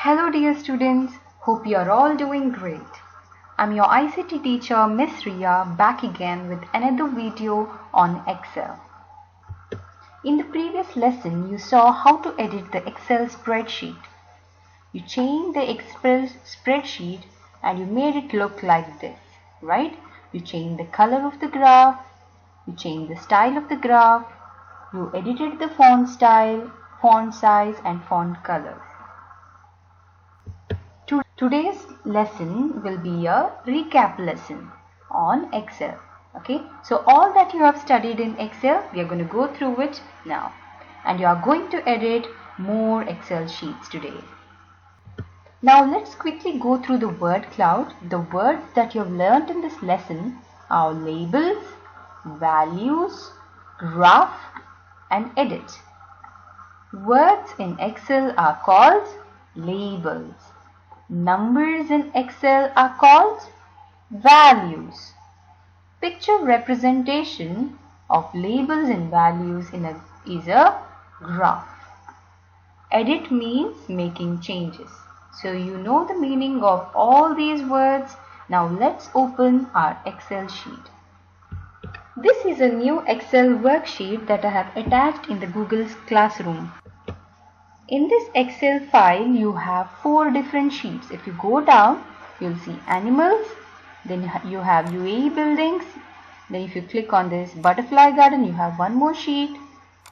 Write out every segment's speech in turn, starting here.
Hello dear students, hope you are all doing great. I'm your ICT teacher Miss Ria back again with another video on Excel. In the previous lesson you saw how to edit the Excel spreadsheet. You changed the Excel spreadsheet and you made it look like this, right? You changed the color of the graph, you changed the style of the graph, you edited the font style, font size and font color. Today's lesson will be a recap lesson on Excel. Okay, so all that you have studied in Excel, we are going to go through it now. And you are going to edit more Excel sheets today. Now let's quickly go through the word cloud. The words that you have learned in this lesson are labels, values, graph and edit. Words in Excel are called labels. Numbers in Excel are called values. Picture representation of labels and values is a graph. Edit means making changes. So you know the meaning of all these words. Now let's open our Excel sheet. This is a new Excel worksheet that I have attached in the Google Classroom. In this Excel file, you have 4 different sheets. If you go down, you'll see animals, then you have UAE buildings, then if you click on this butterfly garden, you have one more sheet,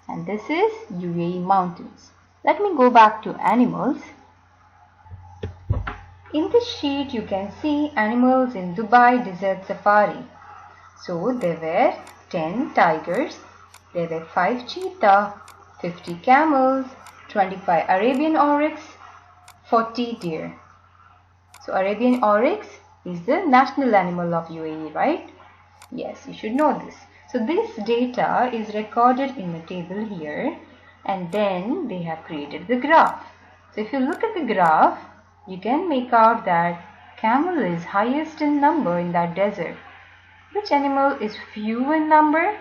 and this is UAE mountains. Let me go back to animals. In this sheet, you can see animals in Dubai Desert Safari. So there were 10 tigers, there were 5 cheetah, 50 camels, 25 Arabian oryx, 40 deer. So Arabian oryx is the national animal of UAE, right? Yes, you should know this. So this data is recorded in a table here and then they have created the graph. So if you look at the graph, you can make out that camel is highest in number in that desert. Which animal is few in number?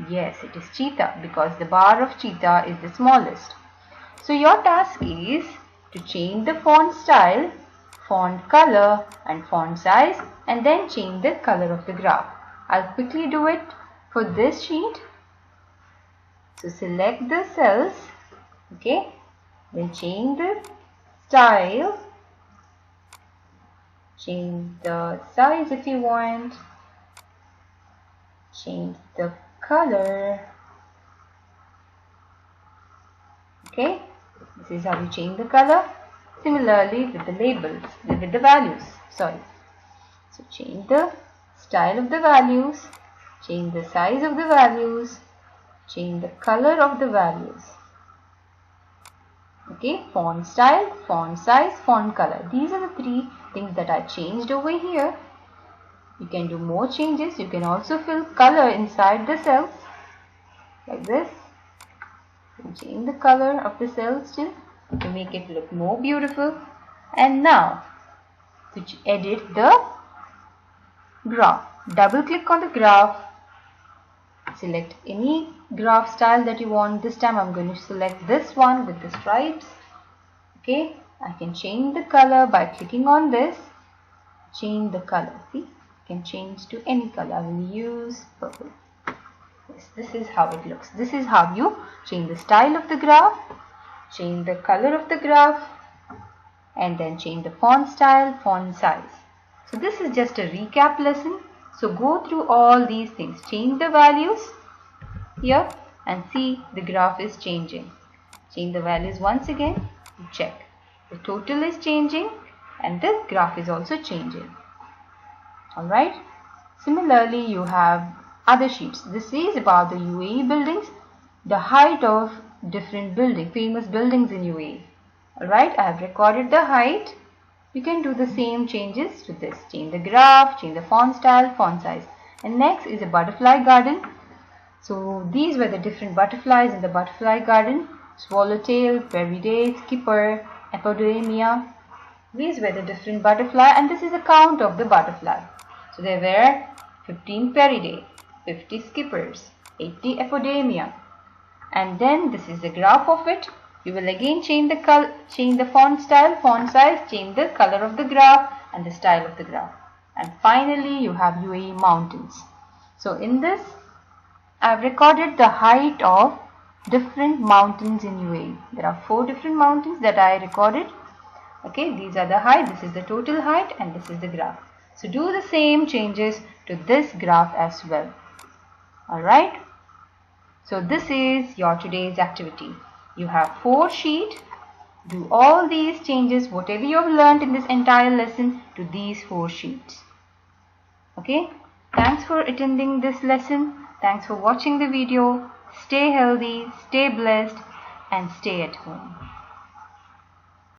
Yes, it is cheetah because the bar of cheetah is the smallest. So your task is to change the font style, font color and font size and then change the color of the graph. I'll quickly do it for this sheet. So select the cells, okay, then change the style, change the size if you want, change the color. Okay, this is how you change the color. Similarly with the labels, with the values, sorry. So change the style of the values, change the size of the values, change the color of the values. Okay, font style, font size, font color. These are the 3 things that I changed over here. You can do more changes. You can also fill color inside the cells like this. You change the color of the cells too to make it look more beautiful. And now to edit the graph, double click on the graph, select any graph style that you want. This time I'm going to select this one with the stripes. Okay, I can change the color by clicking on this. Change the color. See, can change to any color. I will use purple. Yes, this is how it looks. This is how you change the style of the graph, change the color of the graph, and then change the font style, font size. So this is just a recap lesson. So go through all these things. Change the values here and see the graph is changing. Change the values once again. Check. The total is changing and the graph is also changing. Alright, similarly you have other sheets. This is about the UAE buildings, the height of different buildings, famous buildings in UAE. Alright, I have recorded the height. You can do the same changes to this. Change the graph, change the font style, font size. And next is a butterfly garden. So these were the different butterflies in the butterfly garden. Swallowtail, Periday, Skipper, Epidemia. These were the different butterfly and this is a count of the butterfly. So there were 15 Peridae, 50 skippers, 80 Epidemia. And then this is the graph of it. You will again change the font style, font size, change the color of the graph and the style of the graph. And finally you have UAE mountains. So in this I've recorded the height of different mountains in UAE. There are 4 different mountains that I recorded. Okay, these are the height, this is the total height and this is the graph. So do the same changes to this graph as well. Alright. So this is your today's activity. You have 4 sheets. Do all these changes, whatever you have learned in this entire lesson, to these 4 sheets. Okay. Thanks for attending this lesson. Thanks for watching the video. Stay healthy, stay blessed and stay at home.